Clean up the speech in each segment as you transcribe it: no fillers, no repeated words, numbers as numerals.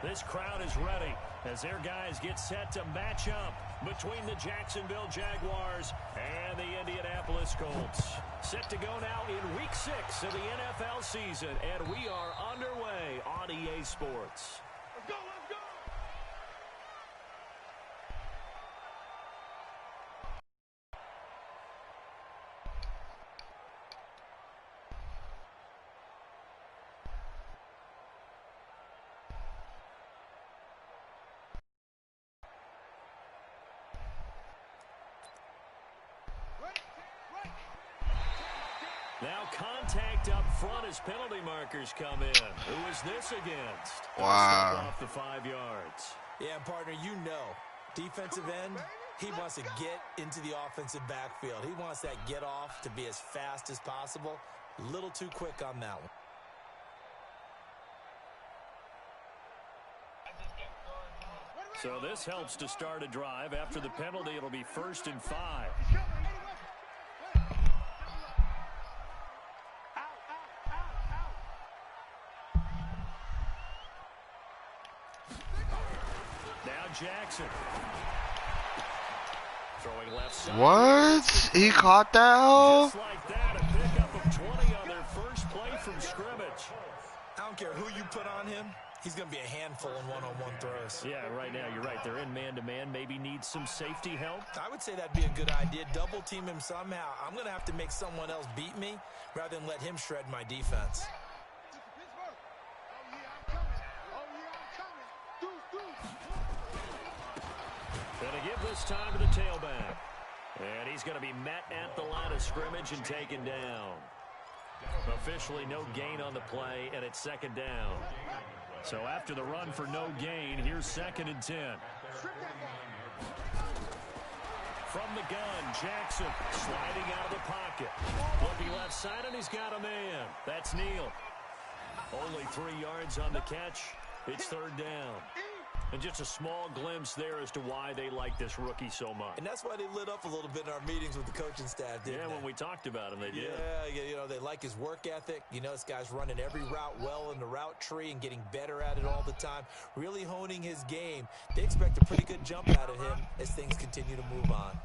This crowd is ready as their guys get set to match up between the Jacksonville Jaguars and the Indianapolis Colts. Set to go now in Week 6 of the NFL season, and we are underway on EA Sports. Let's go, let's go! Now contact up front as penalty markers come in. Who is this against? Wow. Off the 5 yards. Yeah, partner, you know, defensive end, he wants to get into the offensive backfield. He wants that get off to be as fast as possible. A little too quick on that one. So this helps to start a drive. After the penalty, it'll be 1st and 5. Jackson. Throwing left side. What? He caught that? Just like that, a pickup of 20 on their first play from scrimmage. I don't care who you put on him. He's going to be a handful in one-on-one throws. Yeah, right now, you're right. They're in man-to-man. Maybe needs some safety help. I would say that'd be a good idea. Double team him somehow. I'm going to have to make someone else beat me rather than let him shred my defense. Gonna give this time to the tailback. And he's going to be met at the line of scrimmage and taken down. Officially no gain on the play, and it's 2nd down. So after the run for no gain, here's 2nd and 10. From the gun, Jackson sliding out of the pocket. Looking left side, and he's got a man. That's Neal. Only 3 yards on the catch. It's 3rd down. And just a small glimpse there as to why they like this rookie so much. And that's why they lit up a little bit in our meetings with the coaching staff, didn't they? Yeah, when we talked about him, they did. Yeah, you know, they like his work ethic. You know, this guy's running every route well in the route tree and getting better at it all the time, really honing his game. They expect a pretty good jump out of him as things continue to move on.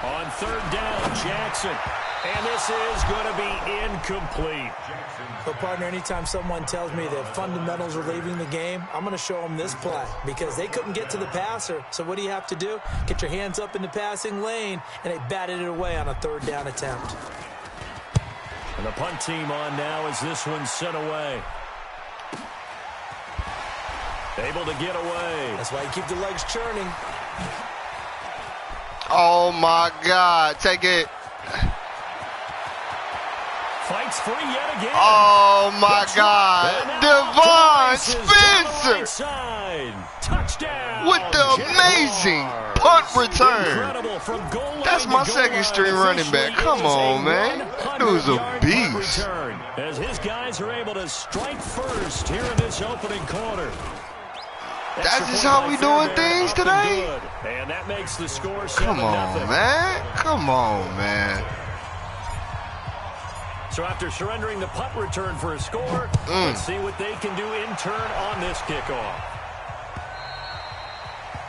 On 3rd down, Jackson. And this is going to be incomplete. But, partner, anytime someone tells me that fundamentals are leaving the game, I'm going to show them this play because they couldn't get to the passer. So what do you have to do? Get your hands up in the passing lane, and they batted it away on a 3rd down attempt. And the punt team on now as this one's sent away. Able to get away. That's why you keep the legs churning. Oh, my God. Take it. Fights free yet again. Oh, my God. Devon Spencer. Touchdown. With the amazing punt return. That's my 2nd string running back. Come on, man. Dude's a beast. As his guys are able to strike first here in this opening quarter. That's just how we doing things today? And that makes the score 7-0. Come on, man. Come on, man. So after surrendering the punt return for a score, let's see what they can do in turn on this kickoff.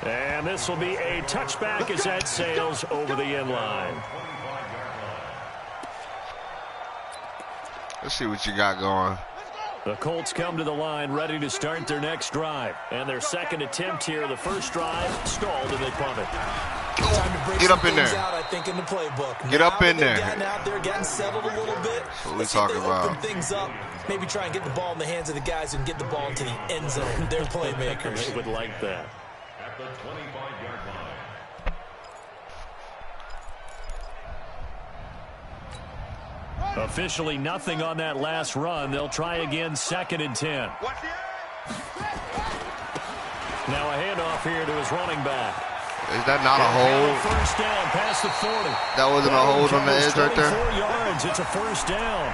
And this will be a touchback as that sails over the end line. Let's see what you got going. The Colts come to the line ready to start their next drive. And their 2nd attempt here, the first drive, stalled and they punt it. Get up in there. Out, I think, in the playbook. Get up in there. Getting out there, getting settled a little bit. That's what we talking about. Open things up. Maybe try and get the ball in the hands of the guys who can get the ball into the end zone. They're playmakers. They would like that. At the 25-yard line. Officially nothing on that last run. They'll try again, 2nd and 10. Now a handoff here to his running back. Is that not a hold? First down past the 40. That wasn't a hold on the edge right there? 4 yards. It's a 1st down.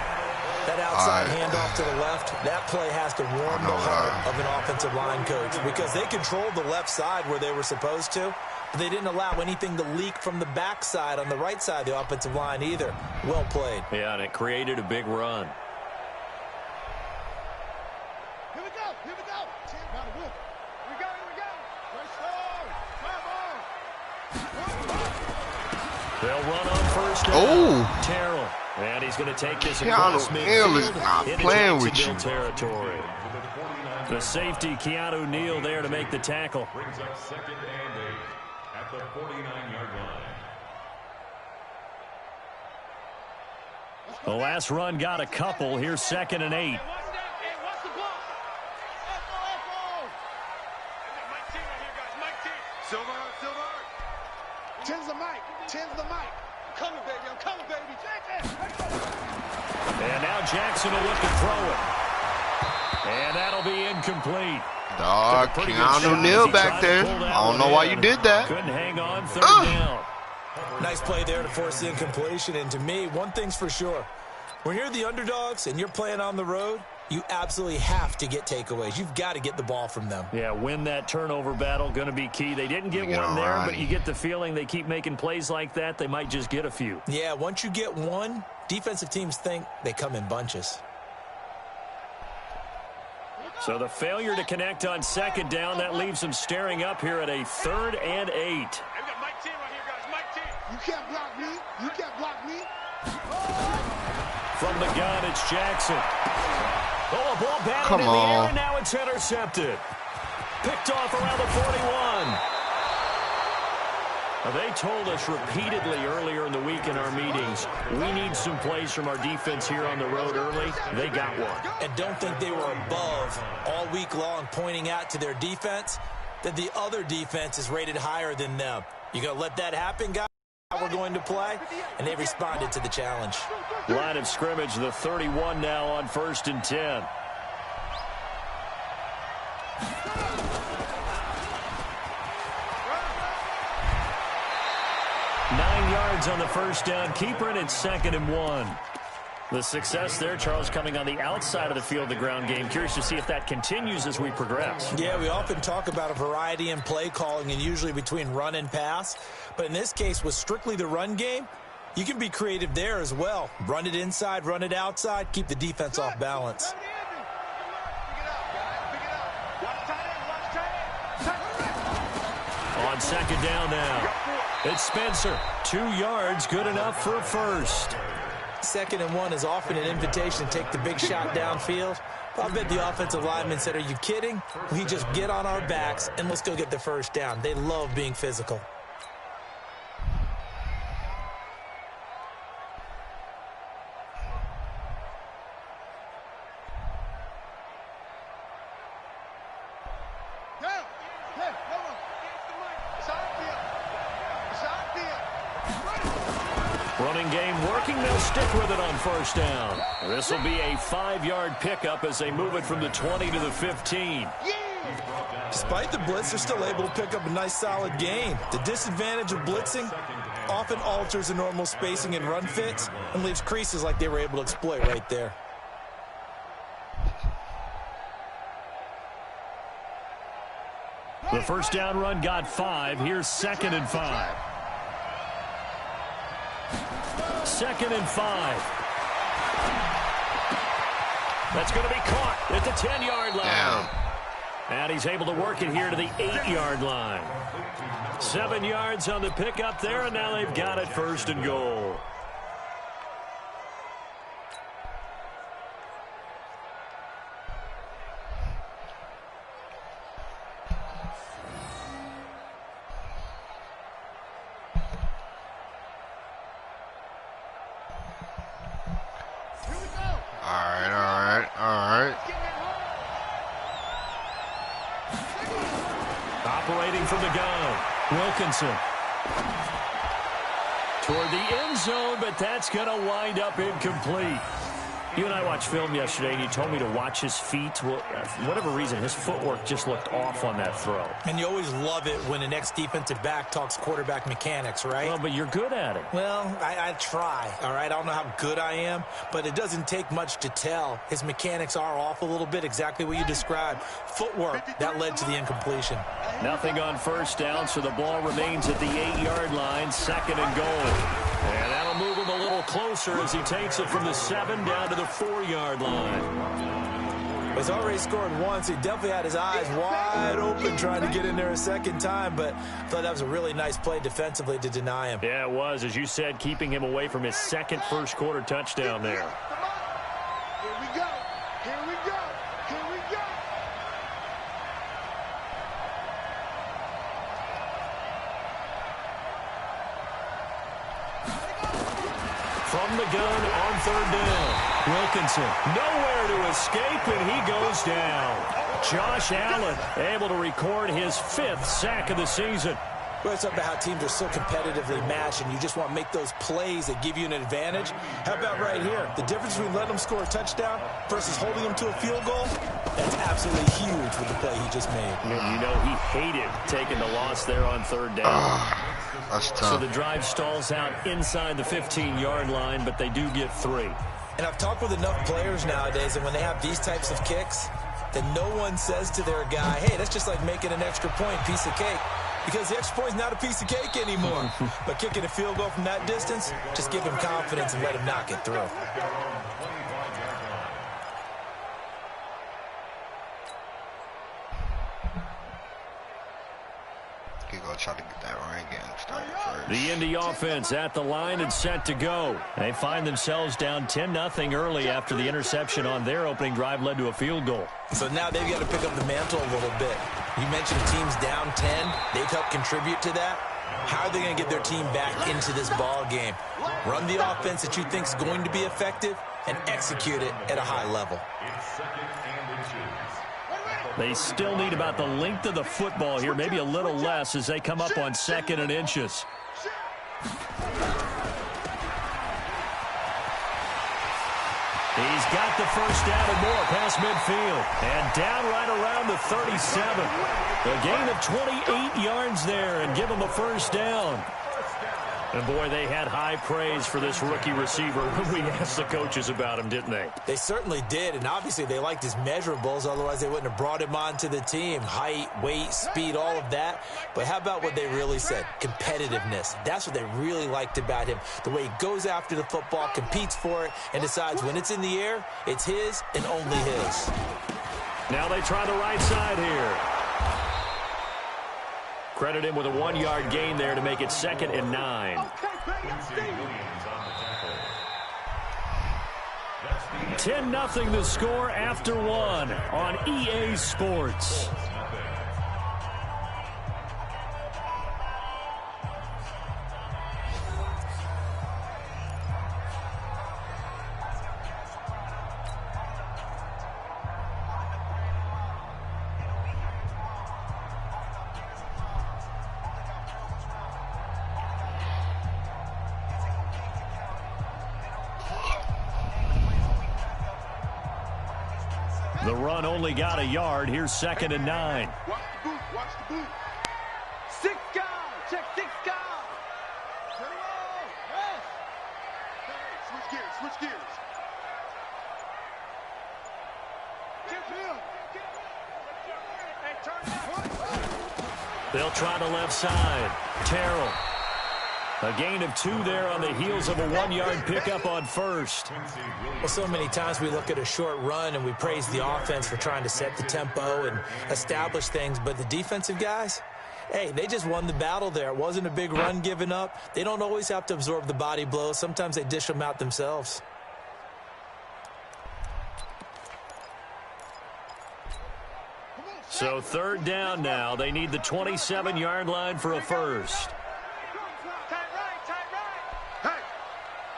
That outside handoff to the left, that play has to warm the heart of an offensive line coach because they controlled the left side where they were supposed to, but they didn't allow anything to leak from the backside on the right side of the offensive line either. Well played. Yeah, and it created a big run. Here we go. Here we go. Here we go. They'll run on first down. Oh. Terrell. And he's going to take this Keanu Neal is not playing with you. Territory. The safety, Keanu Neal, there to make the tackle. Brings up 2nd and 8 at the 49-yard line. The last run got a couple. Here's 2nd and 8. Tens the mic. I'm coming, baby. And now Jackson will look to throw it. And that'll be incomplete. Dog, Keanu Neal back there. I don't know why you did that. Couldn't hang on 3rd down. Nice play there to force the incompletion. And to me, one thing's for sure. When you're the underdogs and you're playing on the road, you absolutely have to get takeaways. You've got to get the ball from them. Yeah, win that turnover battle, going to be key. They didn't get one there, but you get the feeling they keep making plays like that, they might just get a few. Yeah, once you get one, defensive teams think they come in bunches. So the failure to connect on 2nd down, that leaves them staring up here at a 3rd and 8. We got Mike T right here, guys. Mike T. You can't block me. You can't block me. From the gun, it's Jackson. Oh, a ball batted Come in the air, on. and now it's intercepted. Picked off around the 41. Now, they told us repeatedly earlier in the week in our meetings, we need some plays from our defense here on the road early. They got one. And don't think they were above all week long pointing out to their defense that the other defense is rated higher than them. You going to let that happen, guys? We're going to play, and they responded to the challenge. Line of scrimmage, the 31 now on 1st and 10. On the first down, keeper, and it's 2nd and 1. The success there, Charles, coming on the outside of the field, the ground game. Curious to see if that continues as we progress. Yeah, we often talk about a variety in play calling and usually between run and pass. But in this case, with strictly the run game, you can be creative there as well. Run it inside, run it outside, keep the defense off balance. On 2nd down now, it's Spencer. 2 yards, good enough for a first. 2nd and 1 is often an invitation to take the big shot downfield. I bet the offensive lineman said, are you kidding? We just get on our backs and let's go get the first down. They love being physical. Running game working. They'll stick with it on 1st down. This will be a 5-yard pickup as they move it from the 20 to the 15. Despite the blitz, they're still able to pick up a nice solid gain. The disadvantage of blitzing often alters the normal spacing and run fits and leaves creases like they were able to exploit right there. The first down run got 5. Here's 2nd and 5. 2nd and 5. That's going to be caught at the 10-yard line. Damn. And he's able to work it here to the 8-yard line. 7 yards on the pickup there, and now they've got it 1st and goal. Operating from the gun, Wilkinson. Toward the end zone, but that's going to wind up incomplete. You and I watched film yesterday, and you told me to watch his feet. Well, for whatever reason, his footwork just looked off on that throw. And you always love it when the next defensive back talks quarterback mechanics, right? Well, but you're good at it. Well, I try, all right? I don't know how good I am, but it doesn't take much to tell. His mechanics are off a little bit, exactly what you described. Footwork, that led to the incompletion. Nothing on first down, so the ball remains at the 8-yard line, 2nd and goal. And that'll move him a little closer as he takes it from the 7 down to the 4-yard line. He's already scored once. He definitely had his eyes wide open trying to get in there a second time, but I thought that was a really nice play defensively to deny him. Yeah, it was, as you said, keeping him away from his second first-quarter touchdown there. Here we go. Here we go. Here we go. From the gun on 3rd down. Wilkinson nowhere to escape, and he goes down. Josh Allen able to record his 5th sack of the season. Well, it's about how teams are so competitively matched, and you just want to make those plays that give you an advantage. How about right here? The difference between letting them score a touchdown versus holding them to a field goal, that's absolutely huge with the play he just made. And you know he hated taking the loss there on 3rd down. That's tough. So the drive stalls out inside the 15-yard line, but they do get 3. And I've talked with enough players nowadays, and when they have these types of kicks, then no one says to their guy, hey, that's just like making an extra point, piece of cake. Because the extra point is not a piece of cake anymore. But kicking a field goal from that distance, just give him confidence and let him knock it through. He's going to try to get that run game started first. The Indy offense at the line and set to go. They find themselves down 10-0 early after the interception on their opening drive led to a field goal. So now they've got to pick up the mantle a little bit. You mentioned teams down 10. They've helped contribute to that. How are they going to get their team back into this ball game? Run the offense that you think is going to be effective and execute it at a high level. They still need about the length of the football here, maybe a little less as they come up on 2nd and inches. He's got the first down and more past midfield. And down right around the 37. A gain of 28 yards there and give him a first down. And, boy, they had high praise for this rookie receiver when we asked the coaches about him, didn't they? They certainly did, and obviously they liked his measurables. Otherwise, they wouldn't have brought him onto the team. Height, weight, speed, all of that. But how about what they really said? Competitiveness. That's what they really liked about him. The way he goes after the football, competes for it, and decides when it's in the air, it's his and only his. Now they try the right side here. Credit him with a 1-yard gain there to make it 2nd and 9. 10-0 the score after 1 on EA Sports. The run only got a yard. Here's 2nd and 9. Watch the boot. Watch the boot. 6 guys. Check 6 guys. Turn around. Yes. Switch gears. Switch gears. Hey, turn. They'll try the left side. Terrell. A gain of 2 there on the heels of a 1-yard pickup on first. Well, so many times we look at a short run and we praise the offense for trying to set the tempo and establish things, but the defensive guys, hey, they just won the battle there. It wasn't a big run given up. They don't always have to absorb the body blows. Sometimes they dish them out themselves. So 3rd down now. They need the 27-yard line for a first.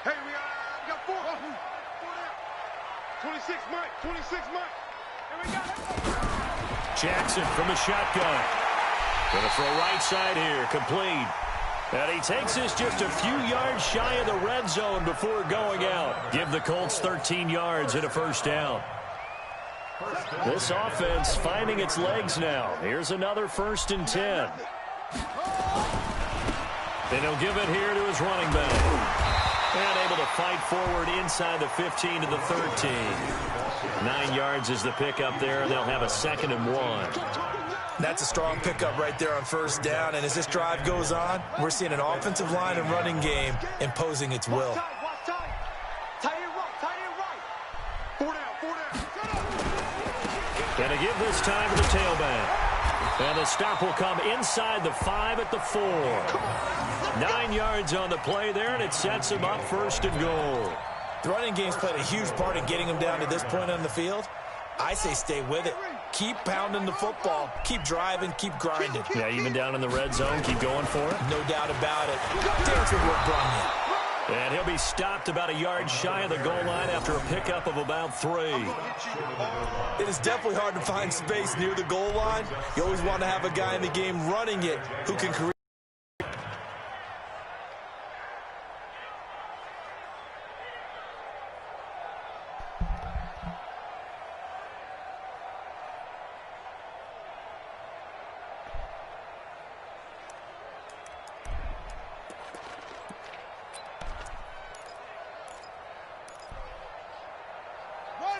Hey, we got 4. 26 Mike. 26 Mike. And we got Jackson from the shotgun. Going to throw right side here. Complete. And he takes us just a few yards shy of the red zone before going out. Give the Colts 13 yards and a first down. This offense finding its legs now. Here's another 1st and 10. And he'll give it here to his running back. And able to fight forward inside the 15 to the 13. 9 yards is the pickup there, and they'll have a 2nd and 1. That's a strong pickup right there on first down. And as this drive goes on, we're seeing an offensive line and running game imposing its will. And to give this time to the tailback. And the stop will come inside the 5 at the 4. 9 yards on the play there, and it sets him up 1st and goal. The running game's played a huge part in getting him down to this point on the field. I say stay with it. Keep pounding the football. Keep driving. Keep grinding. Yeah, even down in the red zone, keep going for it. No doubt about it. Dance with what brought you. And he'll be stopped about a yard shy of the goal line after a pickup of about 3. It is definitely hard to find space near the goal line. You always want to have a guy in the game running it who can create.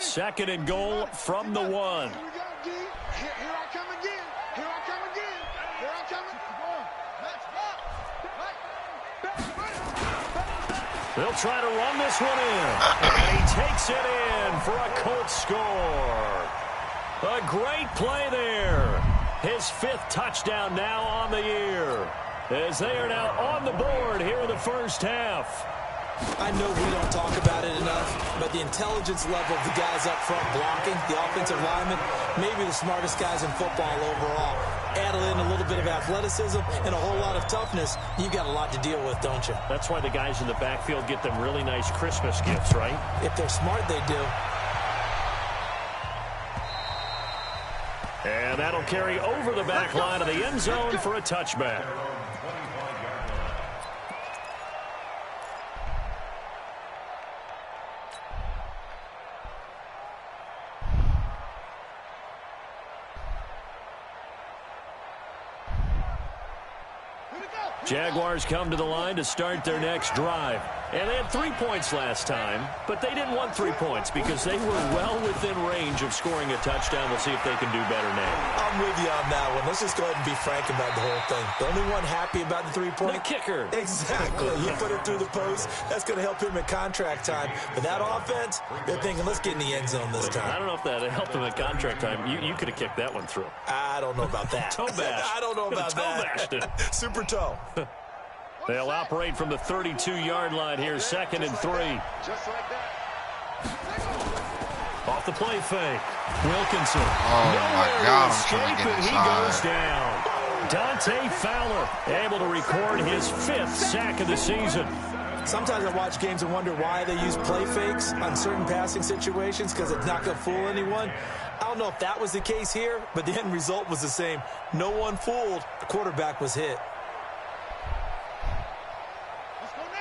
Second and goal from the 1. Here I come again. Here I come again. Here I come. They'll try to run this one in. And he takes it in for a Colts score. A great play there. His 5th touchdown now on the year. As they are now on the board here in the first half. I know we don't talk about it enough, but the intelligence level of the guys up front blocking, the offensive linemen, maybe the smartest guys in football overall. Add in a little bit of athleticism and a whole lot of toughness, you've got a lot to deal with, don't you? That's why the guys in the backfield get them really nice Christmas gifts, right? If they're smart, they do. And that'll carry over the back line of the end zone for a touchback. Jaguars come to the line to start their next drive. And they had 3 points last time, but they didn't want 3 points because they were well within range of scoring a touchdown. We'll see if they can do better now. I'm with you on that one. Let's just go ahead and be frank about the whole thing. The only one happy about the 3-point? The kicker. Exactly. You put it through the post. That's going to help him at contract time. But that offense, they're thinking, let's get in the end zone this time. I don't know if that helped him at contract time. You could have kicked that one through. I don't know about that. Toe bash. I don't know about that. Toe bashed it. Super toe. They'll operate from the 32-yard line here, 2nd and 3. Just like that. Off the play fake. Wilkinson. Oh, my God, I'm trying to get and he goes down. Dante Fowler able to record his 5th sack of the season. Sometimes I watch games and wonder why they use play fakes on certain passing situations because it's not going to fool anyone. I don't know if that was the case here, but the end result was the same. No one fooled. The quarterback was hit.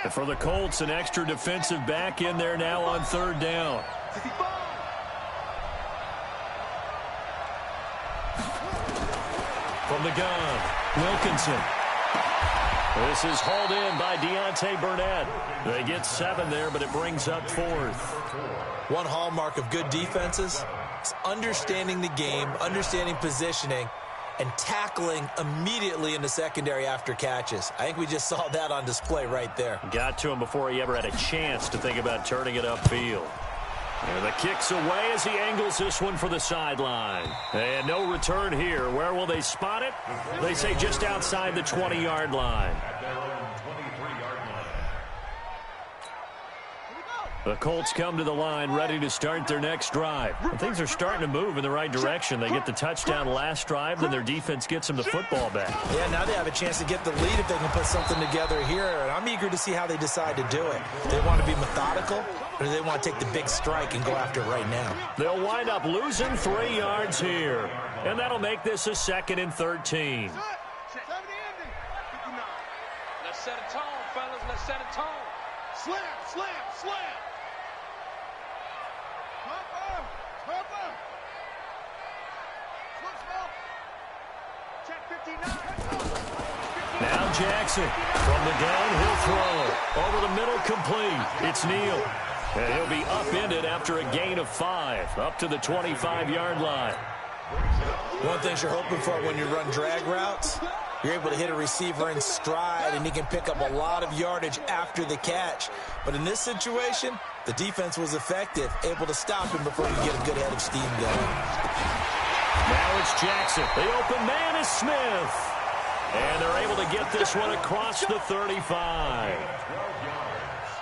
And for the Colts, an extra defensive back in there now on 3rd down. From the gun, Wilkinson. This is hauled in by Deontay Burnett. They get 7 there, but it brings up 4th. One hallmark of good defenses is understanding the game, understanding positioning, and tackling immediately in the secondary after catches. I think we just saw that on display right there. Got to him before he ever had a chance to think about turning it upfield. And the kick's away as he angles this one for the sideline. And no return here. Where will they spot it? They say just outside the 20-yard line. The Colts come to the line ready to start their next drive. And things are starting to move in the right direction. They get the touchdown last drive, then their defense gets them the football back. Yeah, now they have a chance to get the lead if they can put something together here. And I'm eager to see how they decide to do it. They want to be methodical, or do they want to take the big strike and go after it right now? They'll wind up losing 3 yards here. And that'll make this a 2nd and 13. set a tone, fellas. Let's set a tone. Slam, slam, slam. Check 59. Now Jackson from the gun, he'll throw. Over the middle, complete. It's Neal. And he'll be upended after a gain of 5, up to the 25-yard line. One thing you're hoping for when you run drag routes, you're able to hit a receiver in stride, and he can pick up a lot of yardage after the catch. But in this situation, the defense was effective, able to stop him before you get a good head of steam going. Now it's Jackson. The open man is Smith. And they're able to get this one across the 35.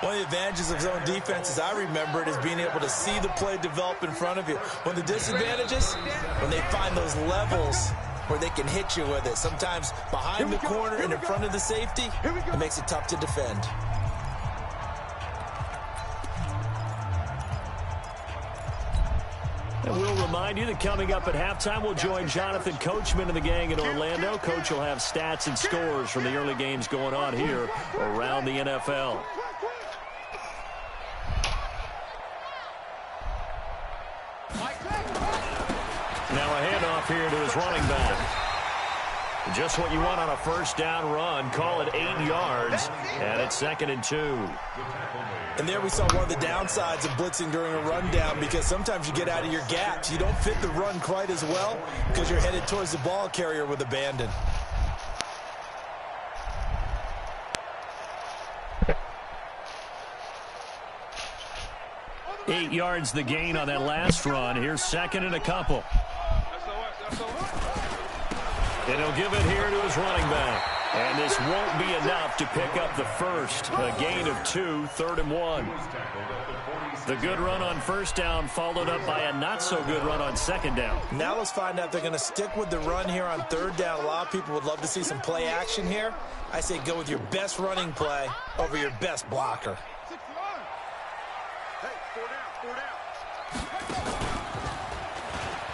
One of the advantages of zone defense, as I remember it, is being able to see the play develop in front of you. One of the disadvantages, when they find those levels where they can hit you with it. Sometimes behind the corner and in front of the safety, it makes it tough to defend. And we'll remind you that coming up at halftime, we'll join Jonathan Coachman and the gang in Orlando. Coach will have stats and scores from the early games going on here around the NFL. Now a handoff here to his running back. Just what you want on a first down run. Call it 8 yards, and it's 2nd and 2. And there we saw one of the downsides of blitzing during a rundown, because sometimes you get out of your gaps. You don't fit the run quite as well because you're headed towards the ball carrier with abandon. Eight yards the gain on that last run. Here's 2nd and a couple. And he'll give it here to his running back. And this won't be enough to pick up the first. A gain of 2, 3rd and 1. The good run on first down followed up by a not-so-good run on second down. Now let's find out if they're going to stick with the run here on 3rd down. A lot of people would love to see some play action here. I say go with your best running play over your best blocker.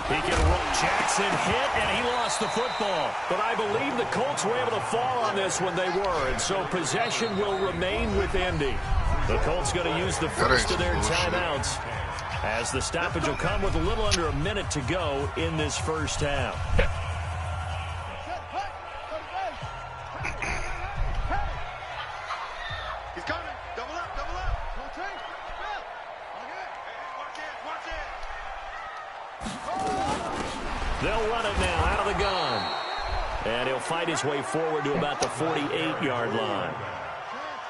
He can roll. Jackson hit, and he lost the football. But I believe the Colts were able to fall on this when they were, and so possession will remain with Indy. The Colts going to use the first of their timeouts, as the stoppage will come with a little under a minute to go in this first half. He's coming. Double up, double up. They'll run it now out of the gun. And he'll fight his way forward to about the 48-yard line.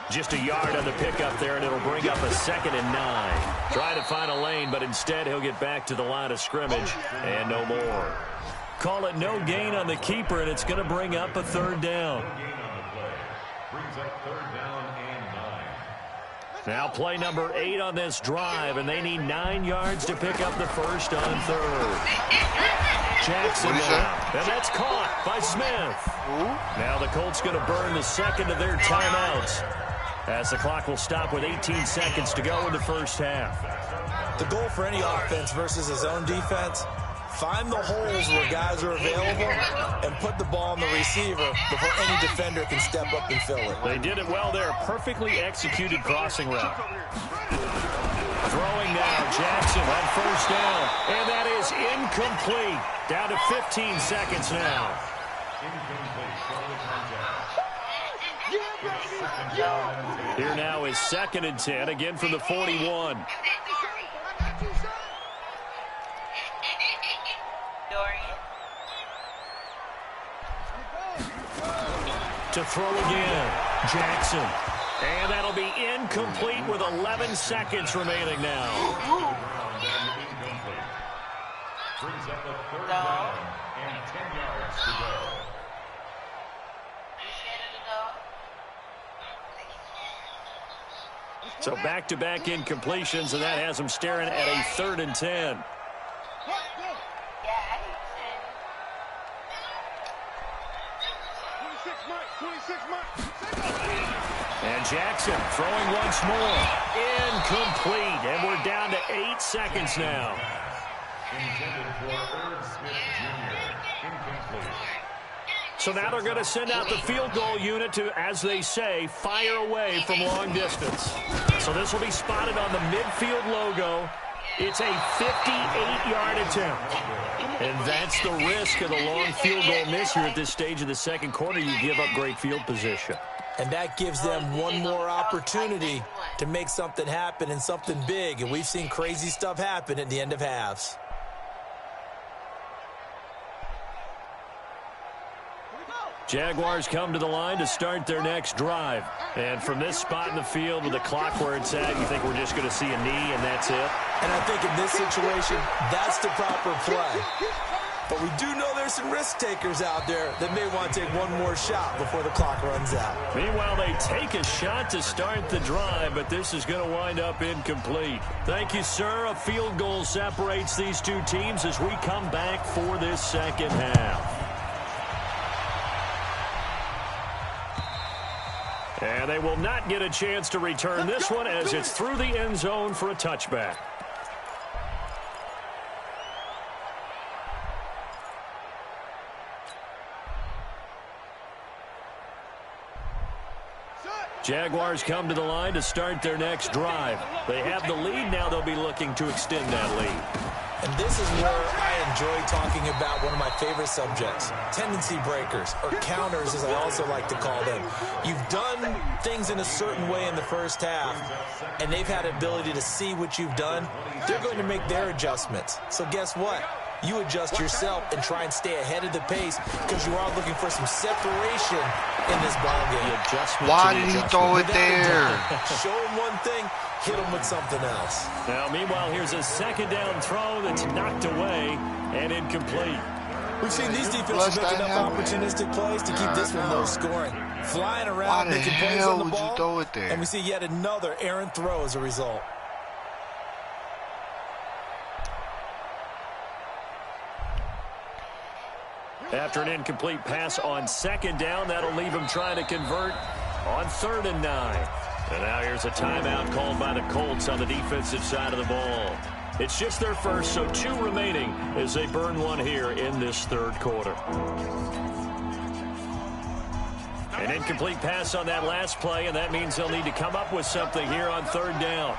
Just a yard on the pickup there, and it'll bring up a 2nd and 9. Trying to find a lane, but instead he'll get back to the line of scrimmage and no more. Call it no gain on the keeper, and it's going to bring up a 3rd down. Now play number 8 on this drive, and they need 9 yards to pick up the first on 3rd. Jackson now, and that's caught by Smith. Now the Colts going to burn the second of their timeouts, as the clock will stop with 18 seconds to go in the first half. The goal for any offense versus his own defense, find the holes where guys are available and put the ball on the receiver before any defender can step up and fill it. They did it well there. Perfectly executed crossing route. Throwing now, Jackson on first down. And that is incomplete. Down to 15 seconds now. Here now is 2nd and 10, again from the 41. To throw again, Jackson. And that'll be incomplete with 11 seconds remaining now. Brings up a 3rd down and 10 yards to go. So back-to-back incompletions, and that has them staring at a 3rd and 10. And Jackson throwing once more. Incomplete. And we're down to 8 seconds now. Intended for Smith Jr. Incomplete. So now they're going to send out the field goal unit to, as they say, fire away from long distance. So this will be spotted on the midfield logo. It's a 58-yard attempt. And that's the risk of the long field goal miss here at this stage of the second quarter. You give up great field position. And that gives them one more opportunity to make something happen and something big. And we've seen crazy stuff happen at the end of halves. Jaguars come to the line to start their next drive. And from this spot in the field with the clock where it's at, you think we're just going to see a knee and that's it? And I think in this situation, that's the proper play. But we do know there's some risk takers out there that may want to take one more shot before the clock runs out. Meanwhile, they take a shot to start the drive, but this is going to wind up incomplete. Thank you, sir. A field goal separates these two teams as we come back for this second half. And they will not get a chance to return this one as it's through the end zone for a touchback. Jaguars come to the line to start their next drive. They have the lead. Now they'll be looking to extend that lead. And this is where I enjoy talking about one of my favorite subjects, tendency breakers, or counters as I also like to call them. You've done things in a certain way in the first half, and they've had the ability to see what you've done. They're going to make their adjustments. So guess what? You adjust yourself and try and stay ahead of the pace because you are looking for some separation in this ball game. Why did he throw it there? Show him one thing, hit him with something else. Now, meanwhile, here's a second down throw that's knocked away and incomplete. We've seen these defenses make enough opportunistic plays to keep this one low scoring. Flying around, making plays on the ball. Why the hell would you throw it there? And we see yet another errant throw as a result. After an incomplete pass on second down, that'll leave him trying to convert on 3rd and 9. And now here's a timeout called by the Colts on the defensive side of the ball. It's just their first, so 2 remaining as they burn one here in this third quarter. An incomplete pass on that last play, and that means they'll need to come up with something here on 3rd down.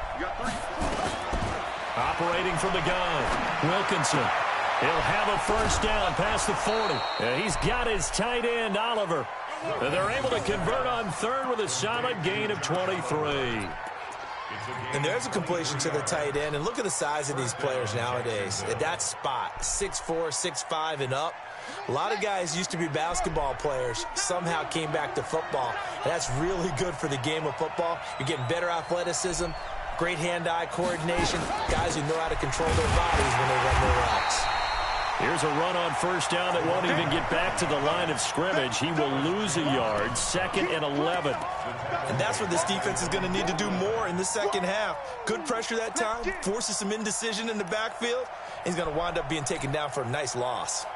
Operating from the gun, Wilkinson. He'll have a first down past the 40. He's got his tight end, Oliver. And they're able to convert on 3rd with a solid gain of 23. And there's a completion to the tight end. And look at the size of these players nowadays. At that spot, 6'4", 6'5", and up. A lot of guys used to be basketball players, somehow came back to football. And that's really good for the game of football. You're getting better athleticism, great hand-eye coordination, guys who know how to control their bodies when they run their routes. Here's a run on first down that won't even get back to the line of scrimmage. He will lose a yard, 2nd and 11. And that's what this defense is going to need to do more in the second half. Good pressure that time, forces some indecision in the backfield. He's going to wind up being taken down for a nice loss.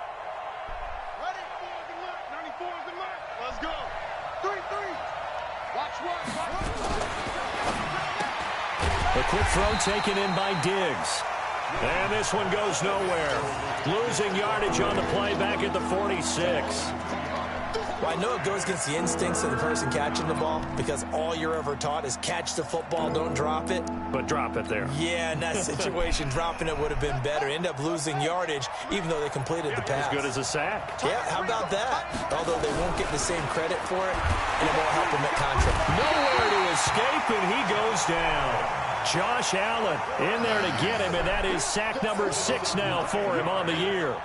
Let's go. 3-3. Watch one. A quick throw taken in by Diggs. And this one goes nowhere. Losing yardage on the play back at the 46. Well, I know it goes against the instincts of the person catching the ball because all you're ever taught is catch the football, don't drop it. But drop it there. Yeah, in that situation, dropping it would have been better. End up losing yardage even though they completed the pass. As good as a sack. Yeah, how about that? Although they won't get the same credit for it, and it won't help them at contract. Nowhere to escape, and he goes down. Josh Allen in there to get him, and that is sack number 6 now for him on the year.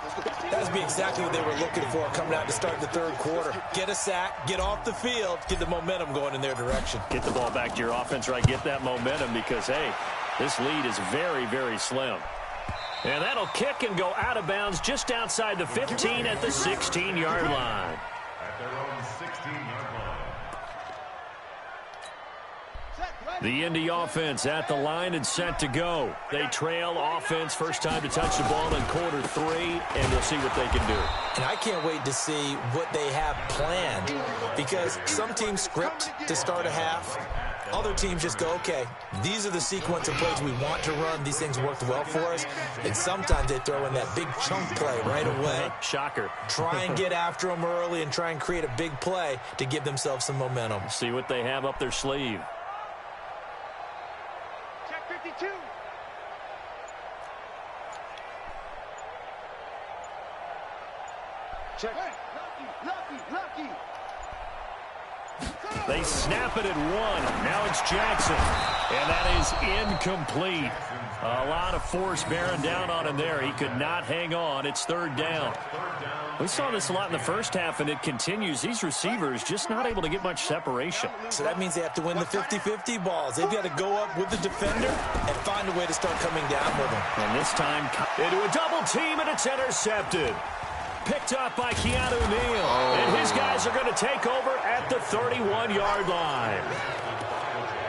That would be exactly what they were looking for coming out to start the third quarter. Get a sack, get off the field, get the momentum going in their direction. Get the ball back to your offense, right? Get that momentum because, hey, this lead is very, very slim. And that'll kick and go out of bounds just outside the 15 at the 16-yard line. At their own 16-yard line. The Indy offense at the line and set to go. They trail offense, first time to touch the ball in quarter 3, and we'll see what they can do. And I can't wait to see what they have planned because some teams script to start a half. Other teams just go, okay, these are the sequence of plays we want to run. These things worked well for us. And sometimes they throw in that big chunk play right away. Shocker. Try and get after them early and try and create a big play to give themselves some momentum. See what they have up their sleeve. Check 52. Check. Lucky. They snap it at 1. Now it's Jackson. And that is incomplete. A lot of force bearing down on him there. He could not hang on. It's 3rd down. We saw this a lot in the first half, and it continues. These receivers just not able to get much separation. So that means they have to win the 50-50 balls. They've got to go up with the defender and find a way to start coming down with them. And this time into a double team, and it's intercepted. Picked up by Guanl3t. And his guys are going to take over at the 31-yard line.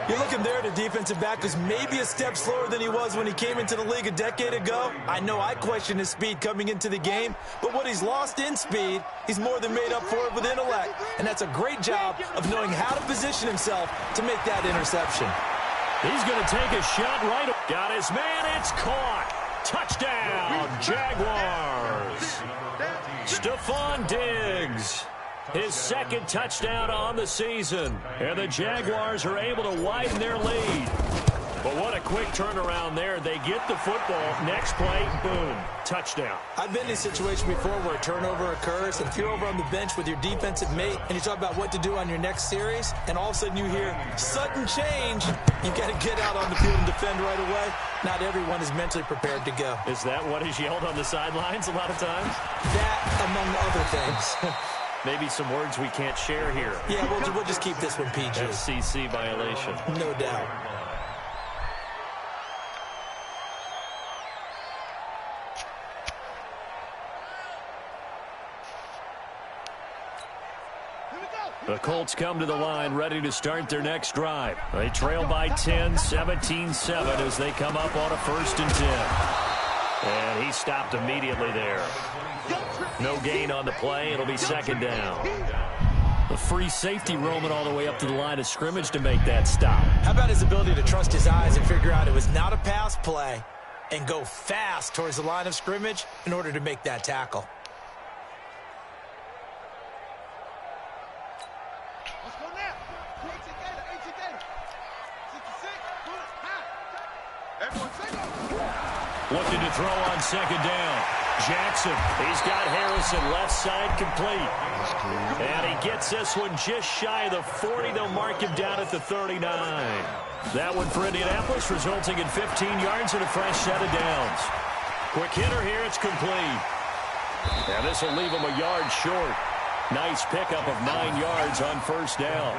You're looking there at a defensive back who's maybe a step slower than he was when he came into the league a decade ago. I know I questioned his speed coming into the game, but what he's lost in speed, he's more than made up for it with intellect. And that's a great job of knowing how to position himself to make that interception. He's going to take a shot right. Got his man. It's caught. Touchdown, Jaguars. Stephon Diggs, his 2nd touchdown on the season. And the Jaguars are able to widen their lead. But what a quick turnaround there. They get the football. Next play, boom, touchdown. I've been in a situation before where a turnover occurs, and if you're over on the bench with your defensive mate and you talk about what to do on your next series, and all of a sudden you hear sudden change, you got to get out on the field and defend right away. Not everyone is mentally prepared to go. Is that what is yelled on the sidelines a lot of times? That, among other things. Maybe some words we can't share here. Yeah, we'll just keep this one PG. FCC violation. No doubt. The Colts come to the line ready to start their next drive. They trail by 10, 17-7 as they come up on a 1st and 10. And he stopped immediately there. No gain on the play. It'll be 2nd down. The free safety roaming all the way up to the line of scrimmage to make that stop. How about his ability to trust his eyes and figure out it was not a pass play and go fast towards the line of scrimmage in order to make that tackle? Looking to throw on 2nd down. Jackson, he's got Harrison left side complete. And he gets this one just shy of the 40. They'll mark him down at the 39. That one for Indianapolis, resulting in 15 yards and a fresh set of downs. Quick hitter here, it's complete. And this will leave him a yard short. Nice pickup of 9 yards on 1st down.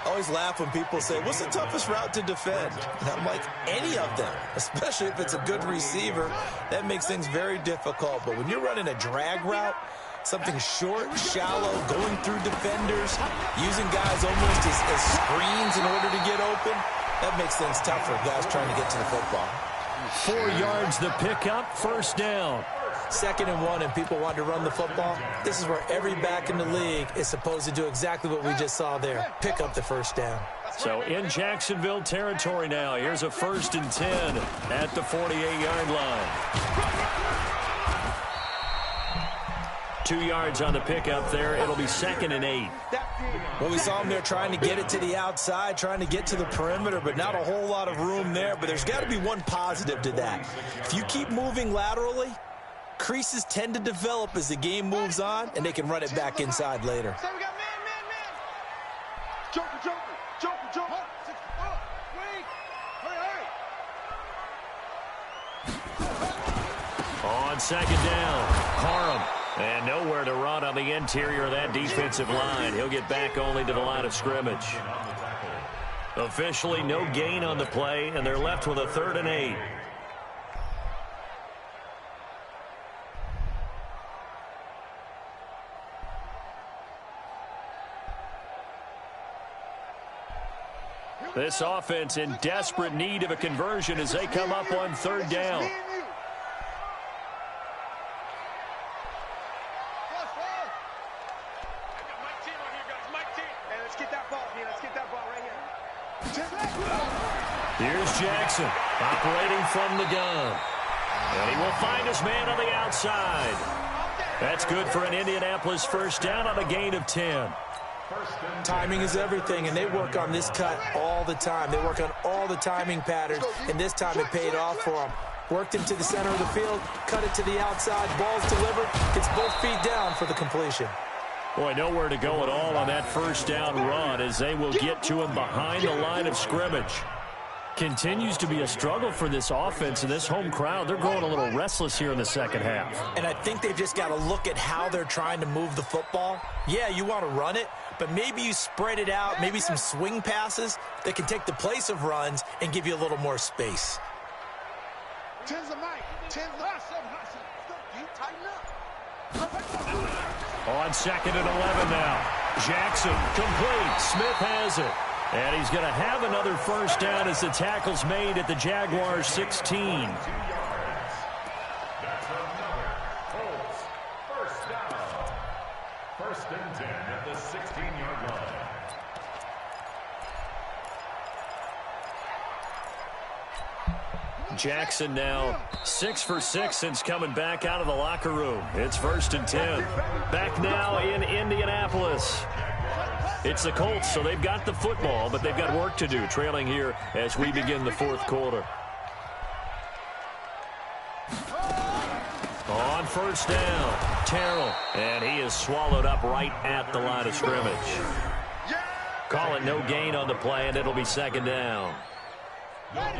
I always laugh when people say, what's the toughest route to defend? And I'm like, any of them, especially if it's a good receiver. That makes things very difficult. But when you're running a drag route, something short, shallow, going through defenders, using guys almost as screens in order to get open, that makes things tough for guys trying to get to the football. 4 yards the pickup, 1st down. 2nd and 1 and people want to run the football. This is where every back in the league is supposed to do exactly what we just saw there. Pick up the 1st down. So in Jacksonville territory now. Here's a 1st and 10 at the 48-yard line. 2 yards on the pickup there. It'll be 2nd and 8. Well, we saw him there trying to get it to the outside, trying to get to the perimeter, but not a whole lot of room there. But there's got to be one positive to that. If you keep moving laterally, creases tend to develop as the game moves on, and they can run it back inside later. On 2nd down, Parham. And nowhere to run on the interior of that defensive line. He'll get back only to the line of scrimmage. Officially no gain on the play, and they're left with a 3rd and 8. This offense in desperate need of a conversion as they come up on 3rd down. Let's get that ball here. Let's get that ball right here. Here's Jackson operating from the gun. And he will find his man on the outside. That's good for an Indianapolis first down on a gain of 10. Timing is everything, and they work on this cut all the time. They work on all the timing patterns, and this time it paid off for them. Worked him to the center of the field, cut it to the outside, ball's delivered, gets both feet down for the completion. Boy, nowhere to go at all on that first down run as they will get to him behind the line of scrimmage. Continues to be a struggle for this offense and this home crowd. They're growing a little restless here in the second half. And I think they've just got to look at how they're trying to move the football. Yeah, you want to run it, but maybe you spread it out, maybe some swing passes that can take the place of runs and give you a little more space. On 2nd and 11 now. Jackson complete. Smith has it. And he's going to have another first down as the tackle's made at the Jaguars 16. 2 yards. That's another Colts first down. 1st and 10 at the 16-yard line. Jackson now 6 for 6 since coming back out of the locker room. It's 1st and 10. Back now in Indianapolis. It's the Colts, so they've got the football, but they've got work to do, trailing here as we begin the 4th quarter. On first down, Terrell, and he is swallowed up right at the line of scrimmage. Call it no gain on the play, and it'll be 2nd down.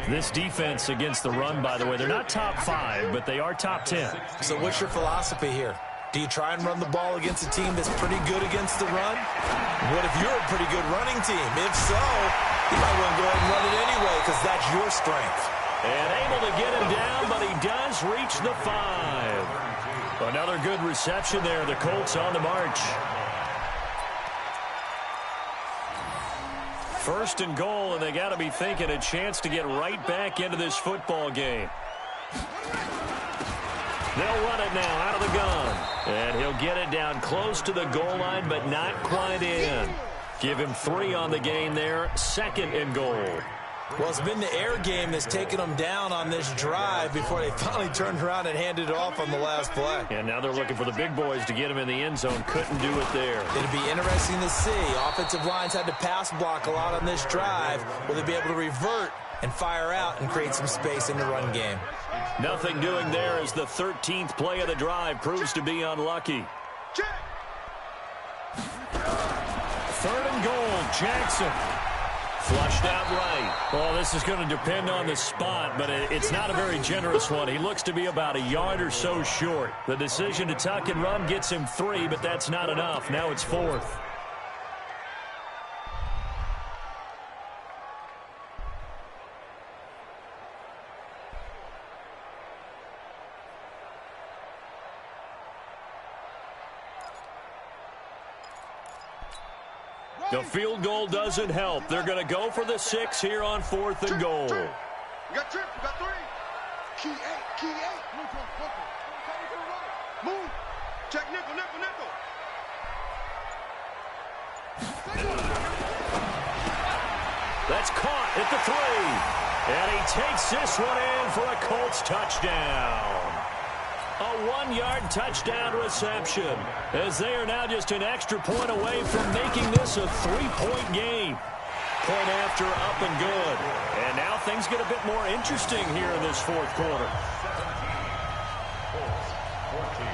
This defense against the run, by the way, they're not top 5, but they are top 10. So what's your philosophy here? Do you try and run the ball against a team that's pretty good against the run? What if you're a pretty good running team? If so, you might want to go ahead and run it anyway because that's your strength. And able to get him down, but he does reach the 5. Another good reception there. The Colts on the march. 1st and goal, and they got to be thinking a chance to get right back into this football game. They'll run it now out of the gun. And he'll get it down close to the goal line, but not quite in. Give him 3 on the game there. 2nd and goal. Well, it's been the air game that's taken them down on this drive before they finally turned around and handed it off on the last play. And now they're looking for the big boys to get him in the end zone. Couldn't do it there. It'll be interesting to see. Offensive lines had to pass block a lot on this drive. Will they be able to revert and fire out and create some space in the run game? Nothing doing there as the 13th play of the drive proves to be unlucky. 3rd and goal, Jackson. Flushed out right. Well, this is going to depend on the spot, but it's not a very generous one. He looks to be about a yard or so short. The decision to tuck and run gets him 3, but that's not enough. Now it's 4th. The field goal doesn't help. They're going to go for the 6 here on 4th and goal. We got 3. Key 8. Move. Check nickel. That's caught at the 3. And he takes this one in for a Colts touchdown. A 1-yard touchdown reception as they are now just an extra point away from making this a 3-point game. Point after up and good. And now things get a bit more interesting here in this 4th quarter. 17,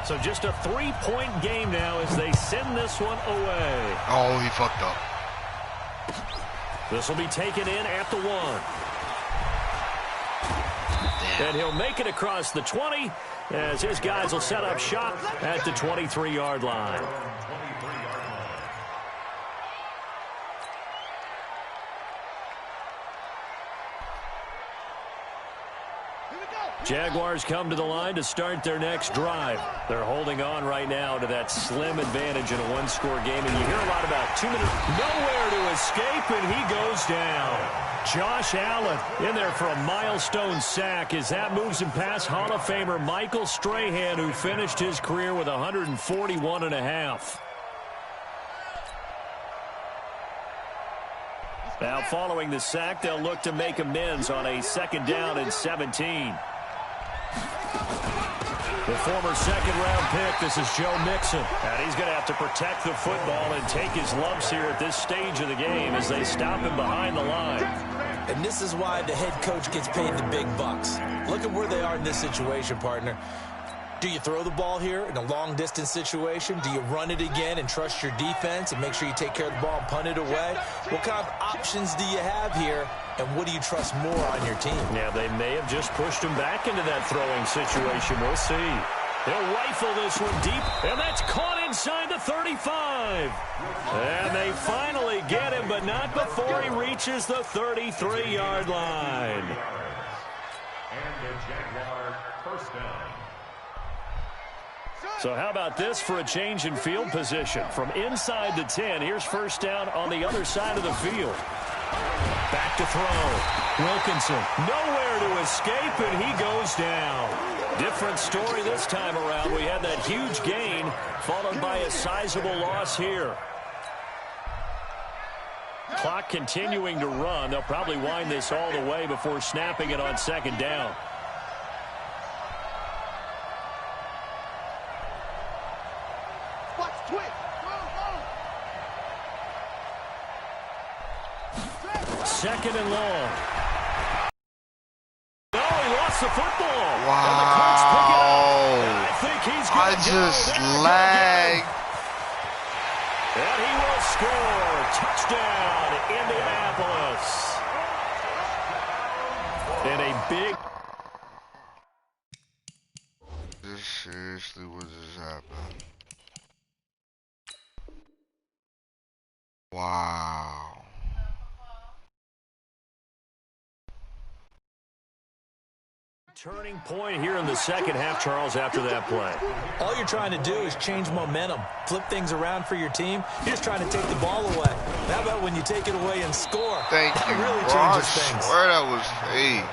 so just a 3-point game now as they send this one away. Oh, he fucked up. This will be taken in at the 1. And he'll make it across the 20 as his guys will set up shop at the 23-yard line. Jaguars come to the line to start their next drive. They're holding on right now to that slim advantage in a 1-score game. And you hear a lot about 2 minutes. Nowhere to escape, and he goes down. Josh Allen in there for a milestone sack as that moves him past Hall of Famer Michael Strahan, who finished his career with 141.5. Now following the sack, they'll look to make amends on a 2nd down and 17. The former second-round pick, this is Joe Mixon. And he's going to have to protect the football and take his lumps here at this stage of the game as they stop him behind the line. And this is why the head coach gets paid the big bucks. Look at where they are in this situation, partner. Do you throw the ball here in a long-distance situation? Do you run it again and trust your defense and make sure you take care of the ball and punt it away? What kind of options do you have here, and what do you trust more on your team? Yeah, they may have just pushed him back into that throwing situation. We'll see. They'll rifle this one deep, and that's caught inside the 35. And they finally get him, but not before he reaches the 33-yard line. And the Jaguar first down. So how about this for a change in field position? From inside the 10, here's first down on the other side of the field. Back to throw. Wilkinson, nowhere to escape, and he goes down. Different story this time around. We had that huge gain, followed by a sizable loss here. Clock continuing to run. They'll probably wind this all the way before snapping it on 2nd down. Second and long. No, he lost the football. Wow. And the Colts pick it up. And I think he's going to just lagged. And he will score. Touchdown, Indianapolis. And a big... This seriously, what just happened? Wow. Turning point here in the second half, Charles, after that play. All you're trying to do is change momentum, flip things around for your team. You're just trying to take the ball away. How about when you take it away and score? Thank that you. really Bro, changes I things. swear that was fake.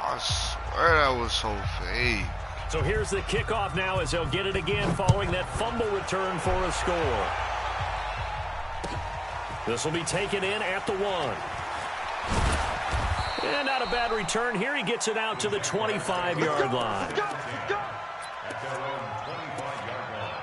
I swear that was so fake. So here's the kickoff now as they'll get it again following that fumble return for a score. This will be taken in at the 1. And not a bad return here. He gets it out to the 25-yard line. At their own 25-yard line.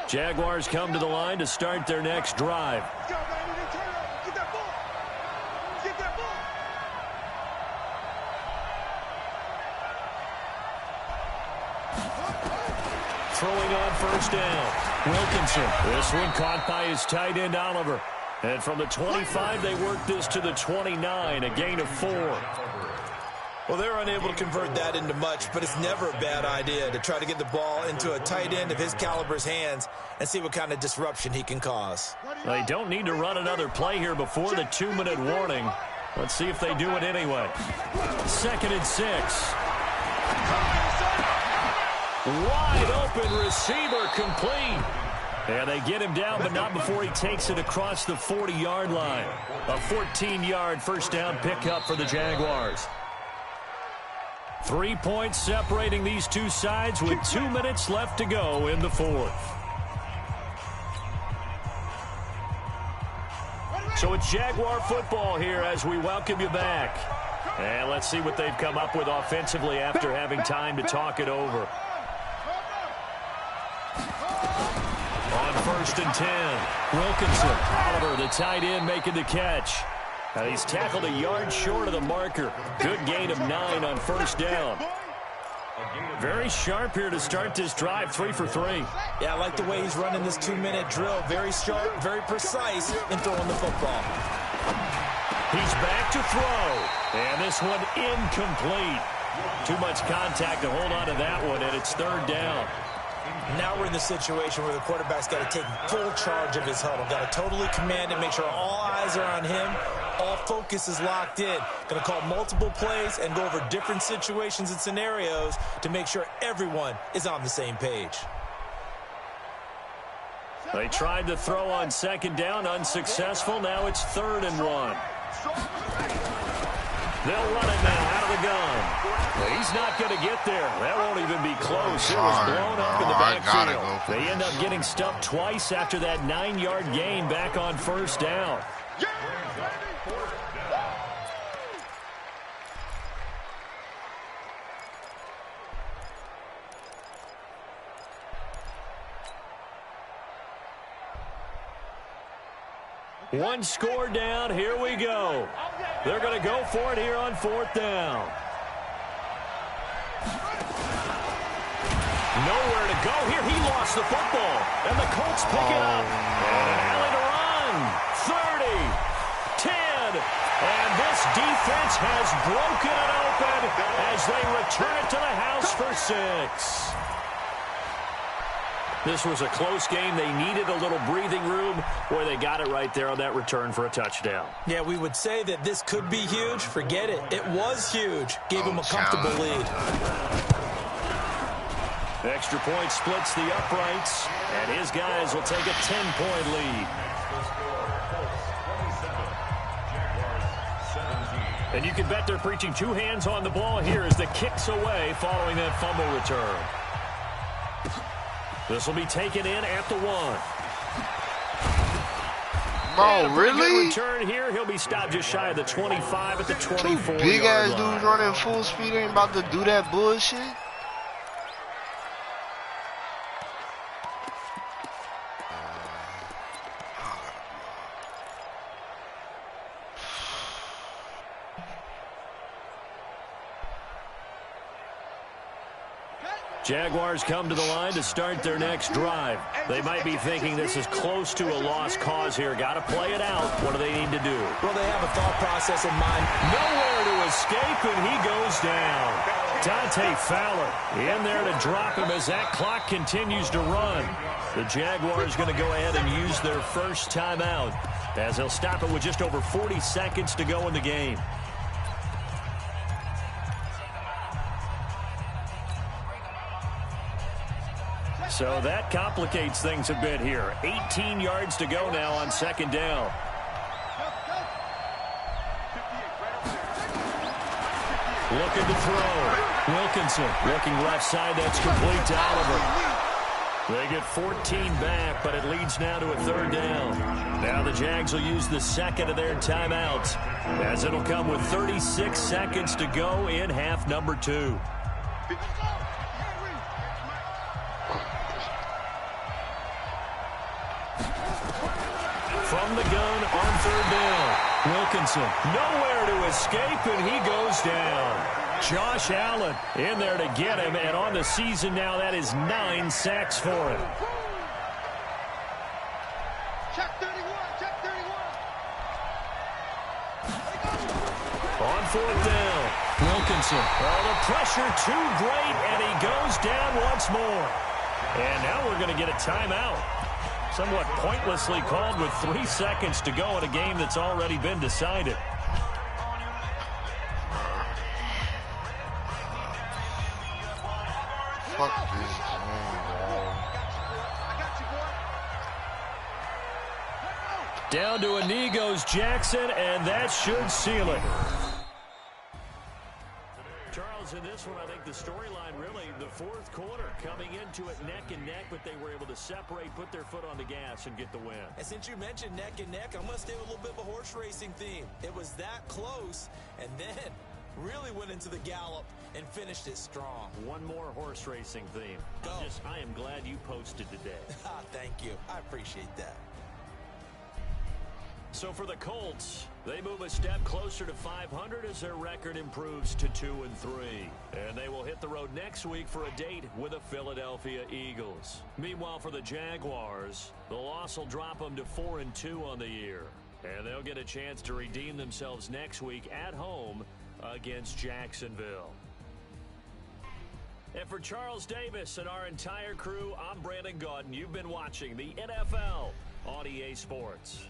Jaguars come to the line to start their next drive. Let's go, baby. Turn up. Get that ball. Get that ball. Throwing on first down. Wilkinson. This one caught by his tight end, Oliver. And from the 25, they work this to the 29, a gain of 4. Well, they're unable to convert that into much, but it's never a bad idea to try to get the ball into a tight end of his caliber's hands and see what kind of disruption he can cause. They don't need to run another play here before the 2-minute warning. Let's see if they do it anyway. 2nd and 6. Wide open receiver complete. And they get him down, but not before he takes it across the 40-yard line. A 14-yard first down pickup for the Jaguars. 3 points separating these two sides with 2 minutes left to go in the 4th. So it's Jaguar football here as we welcome you back. And let's see what they've come up with offensively after having time to talk it over. On 1st and 10, Wilkinson. Oliver, the tight end, making the catch. He's tackled a yard short of the marker. Good gain of 9 on first down. Very sharp here to start this drive, 3 for 3. Yeah, I like the way he's running this 2-minute drill. Very sharp, very precise in throwing the football. He's back to throw. And this one incomplete. Too much contact to hold on to that one, and it's 3rd down. Now we're in the situation where the quarterback's got to take full charge of his huddle. Got to totally command it, make sure all eyes are on him, All focus is locked in. Going to call multiple plays and go over different situations and scenarios to make sure everyone is on the same page. They tried to throw on second down, unsuccessful. Now it's 3rd and 1. They'll run it now out of the gun. Well, he's not going to get there. That won't even be close. It was blown up in the backfield. They end up getting stuffed twice after that 9-yard gain back on 1st down. One score down. Here we go. They're going to go for it here on 4th down. Nowhere to go here. He lost the football. And the Colts pick it up. And an alley to run. 30, 10. And this defense has broken it open as they return it to the house for 6. This was a close game. They needed a little breathing room where they got it right there on that return for a touchdown. Yeah, we would say that this could be huge. Forget it. It was huge. Gave him a comfortable lead. Extra point splits the uprights, and his guys will take a 10-point lead. And you can bet they're preaching 2 hands on the ball here as the kick's away following that fumble return. This will be taken in at the 1. Bro, really? Return here. He'll be stopped just shy of the 25 at the 24. 2 big-ass dudes running full speed ain't about to do that bullshit. Jaguars come to the line to start their next drive. They might be thinking this is close to a lost cause here. Got to play it out. What do they need to do? Well, they have a thought process in mind. Nowhere to escape, and he goes down. Dante Fowler in there to drop him as that clock continues to run. The Jaguars going to go ahead and use their first timeout as they'll stop it with just over 40 seconds to go in the game. So that complicates things a bit here. 18 yards to go now on 2nd down. Looking to throw. Wilkinson looking left side. That's complete to Oliver. They get 14 back, but it leads now to a 3rd down. Now the Jags will use the 2nd of their timeouts as it'll come with 36 seconds to go in half number 2. From the gun on 3rd down. Wilkinson nowhere to escape, and he goes down. Josh Allen in there to get him, and on the season now that is 9 sacks for him. Check 31, check 31. On 4th down. Wilkinson. Oh, the pressure too great, and he goes down once more. And now we're going to get a timeout. Somewhat pointlessly called with 3 seconds to go in a game that's already been decided. Fuck this game, bro. Down to a knee goes Jackson, and that should seal it. Charles, in this one, I think the storyline really, the 4th quarter, coming into it neck and neck, but they were able to separate, put their foot on the gas, and get the win. And since you mentioned neck and neck, I'm going to stay with a little bit of a horse racing theme. It was that close, and then really went into the gallop and finished it strong. One more horse racing theme. Go. I am glad you posted today. Thank you. I appreciate that. So for the Colts, they move a step closer to 500 as their record improves to 2-3. And they will hit the road next week for a date with the Philadelphia Eagles. Meanwhile, for the Jaguars, the loss will drop them to 4-2 on the year. And they'll get a chance to redeem themselves next week at home against Jacksonville. And for Charles Davis and our entire crew, I'm Brandon Gaudin. You've been watching the NFL on EA Sports.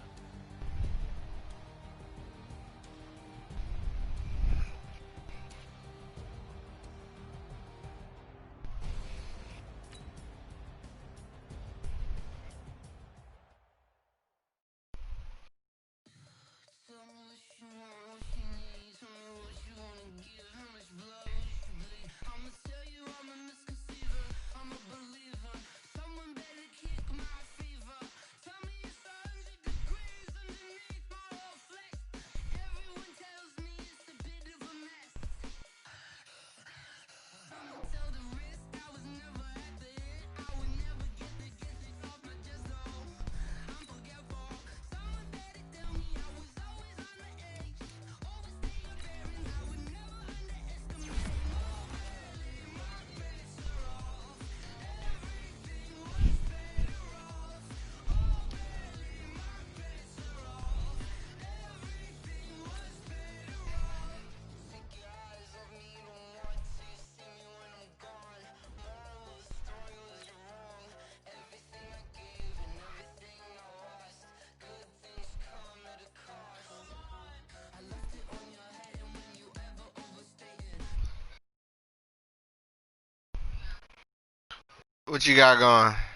What you got going?